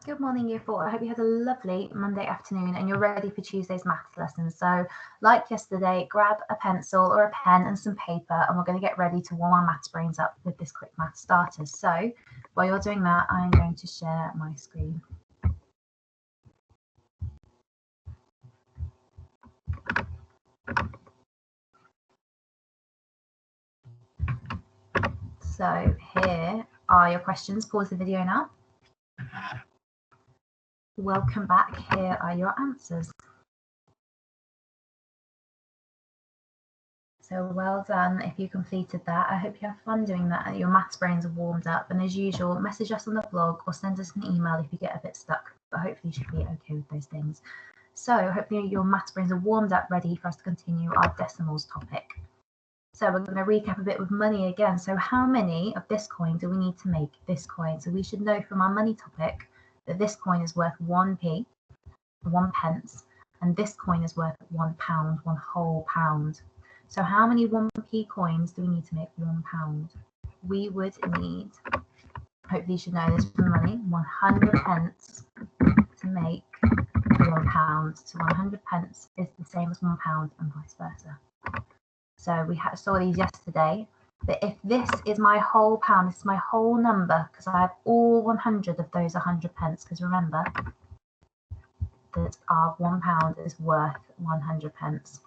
Good morning, Year 4. I hope you had a lovely Monday afternoon and you're ready for Tuesday's maths lesson. So, like yesterday, grab a pencil or a pen and some paper, and we're going to get ready to warm our maths brains up with this quick maths starter. So, while you're doing that, I'm going to share my screen. So, here are your questions. Pause the video now. Welcome back. Here are your answers. So well done if you completed that. I hope you have fun doing that and your maths brains are warmed up. And as usual, message us on the blog or send us an email if you get a bit stuck. But hopefully you should be okay with those things. So hopefully your maths brains are warmed up, ready for us to continue our decimals topic. So we're going to recap a bit with money again. So how many of this coin do we need to make this coin? So we should know from our money topic that this coin is worth 1p, 1 pence, and this coin is worth £1, 1 whole pound. So how many 1p coins do we need to make £1? We would need, hopefully you should know this from money, 100 pence to make £1. So 100 pence is the same as £1 and vice versa. So we saw these yesterday, but if this is my whole pound, this is my whole number, because I have all 100 of those 100 pence, because remember that our £1 is worth 100 pence.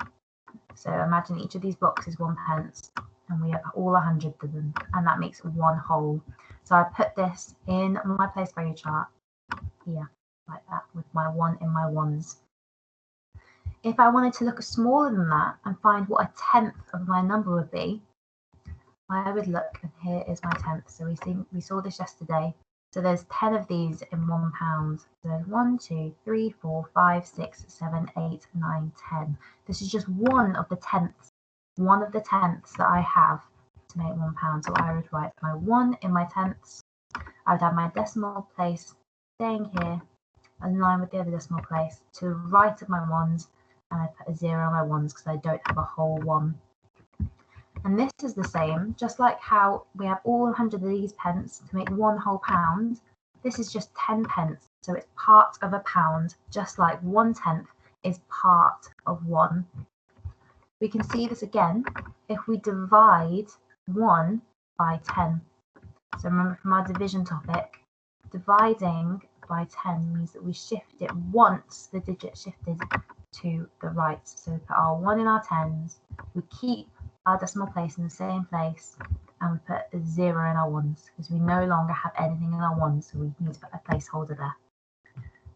So imagine each of these blocks is 1 pence, and we have all 100 of them, and that makes one whole. So I put this in my place value chart here, like that, with my 1 in my ones. If I wanted to look smaller than that and find what a tenth of my number would be, I would look, and here is my tenth. So we saw this yesterday. So there's 10 of these in £1. So there's 1, 2, 3, 4, 5, 6, 7, 8, 9, 10. This is just one of the tenths that I have to make £1. So I would write my 1 in my tenths. I would have my decimal place staying here, in line with the other decimal place, to the right of my ones, and I put a 0 on my ones because I don't have a whole 1. And this is the same, just like how we have all 100 of these pence to make 1 whole pound. This is just 10 pence, so it's part of a pound, just like 1/10 is part of 1. We can see this again if we divide 1 by 10. So remember from our division topic, dividing by 10 means that we shift it once the digit shifted to the right. So we put our 1 in our tens, we keep our decimal place in the same place, and we put a 0 in our ones because we no longer have anything in our ones, so we need to put a placeholder there.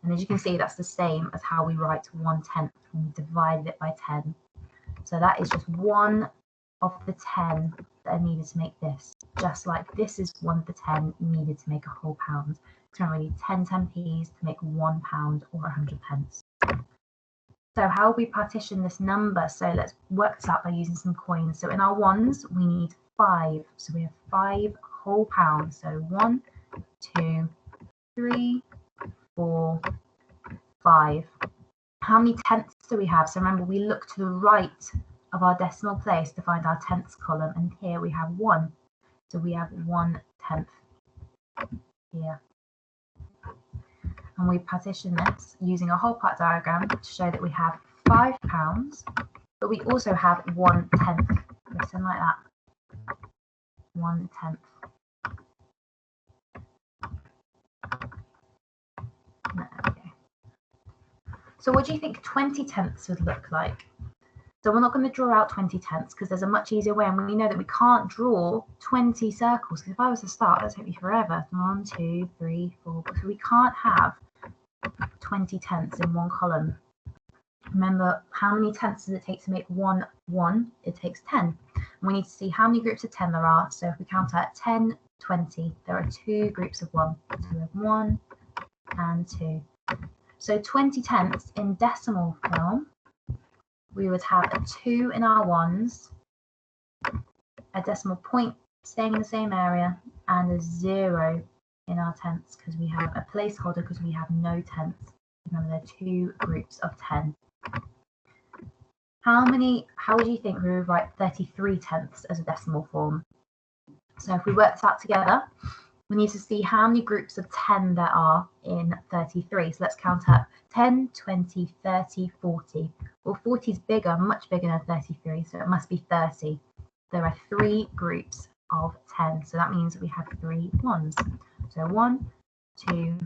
And as you can see, that's the same as how we write 1/10 when we divide it by 10. So that is just one of the 10 that are needed to make this, just like this is one of the 10 needed to make a whole pound. So we need 10 10p's to make £1 or 100 pence. So how will we partition this number? So let's work this out by using some coins. So in our ones, we need 5. So we have 5 whole pounds. So 1, 2, 3, 4, 5. How many tenths do we have? So remember, we look to the right of our decimal place to find our tenths column, and here we have 1. So we have 1/10 here. And we partition this using a whole part diagram to show that we have £5, but we also have 1/10, written like that, 1/10. There we go. So what do you think 20 tenths would look like? So we're not going to draw out 20 tenths because there's a much easier way, and we know that we can't draw 20 circles. If I was to start, that'd take me forever. 1, 2, 3, 4. So we can't have 20 tenths in one column. Remember, how many tenths does it take to make 1 1? It takes 10. And we need to see how many groups of 10 there are. So if we count out 10, 20, there are 2 groups of 1. So we have 1 and 2. So 20 tenths in decimal form, we would have a 2 in our ones, a decimal point staying in the same area, and a 0 in our tenths because we have a placeholder because we have no tenths. Remember, there are 2 groups of 10. How would you think we would write 33 tenths as a decimal form? So if we work this out together, we need to see how many groups of 10 there are in 33. So let's count up 10, 20, 30, 40. Well, 40 is bigger, much bigger than 33, so it must be 30. There are 3 groups of 10, so that means we have 3 ones. So 1, 2,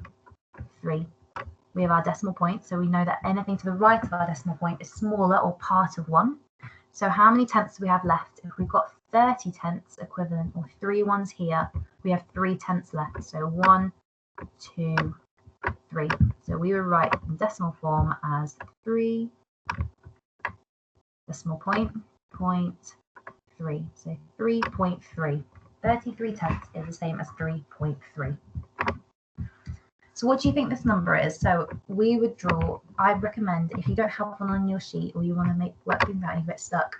3. We have our decimal point, so we know that anything to the right of our decimal point is smaller or part of 1. So how many tenths do we have left? If we've got 30 tenths equivalent, or 3 ones here, we have 3 tenths left. So 1, 2, 3. So we will write in decimal form as 3 decimal point, 0.3. So 3.3. 33 tenths is the same as 3.3. So what do you think this number is? So we would draw, I recommend if you don't have one on your sheet or you want to work things out and you get stuck,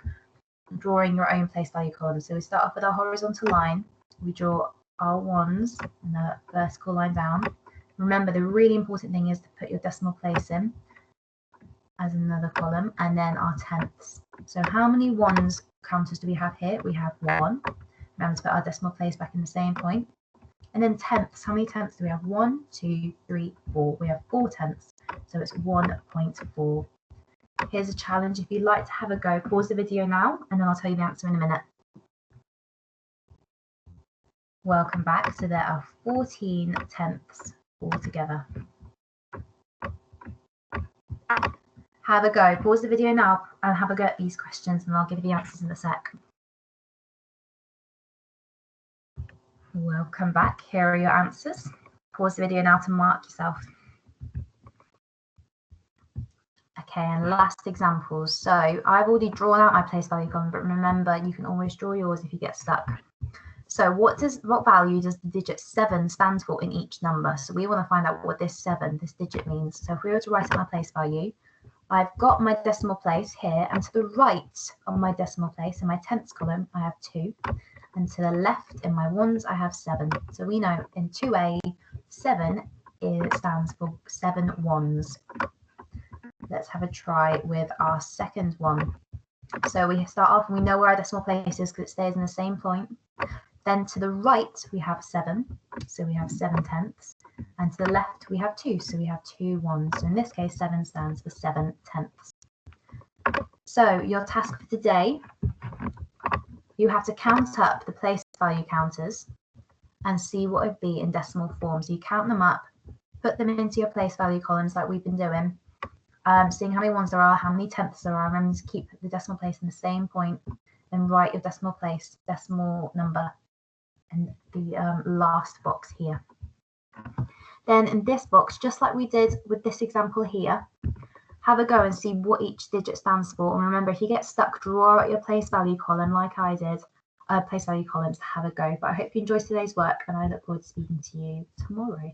drawing your own place value column. So we start off with our horizontal line. We draw our ones and the vertical line down. Remember, the really important thing is to put your decimal place in as another column, and then our tenths. So how many ones counters do we have here? We have 1. Remember to put our decimal place back in the same point. And then tenths, how many tenths do we have? 1, 2, 3, 4. We have 4 tenths, so it's 1.4. Here's a challenge. If you'd like to have a go, pause the video now, and then I'll tell you the answer in a minute. Welcome back. So there are 14 tenths altogether. Have a go. Pause the video now and have a go at these questions, and I'll give you the answers in a sec. Welcome back. Here are your answers. Pause the video now to mark yourself. Okay, and last examples. So I've already drawn out my place value column, but remember, you can always draw yours if you get stuck. So what value does the digit 7 stand for in each number? So we want to find out what this digit means. So if we were to write in my place value, I've got my decimal place here, and to the right of my decimal place in my tenths column, I have 2. And to the left in my ones, I have 7. So we know in 2A, 7 stands for 7 ones. Let's have a try with our second one. So we start off and we know where our decimal place is because it stays in the same point. Then to the right, we have 7. So we have 7 tenths. And to the left, we have 2. So we have 2 ones. So in this case, 7 stands for 7 tenths. So your task for today, you have to count up the place value counters and see what it would be in decimal form. So you count them up, put them into your place value columns like we've been doing, seeing how many ones there are, how many tenths there are. Remember to keep the decimal place in the same point, and write your decimal place, decimal number, in the last box here. Then in this box, just like we did with this example here, have a go and see what each digit stands for. And remember, if you get stuck, draw out your place value column like I did, place value columns to have a go. But I hope you enjoyed today's work, and I look forward to speaking to you tomorrow.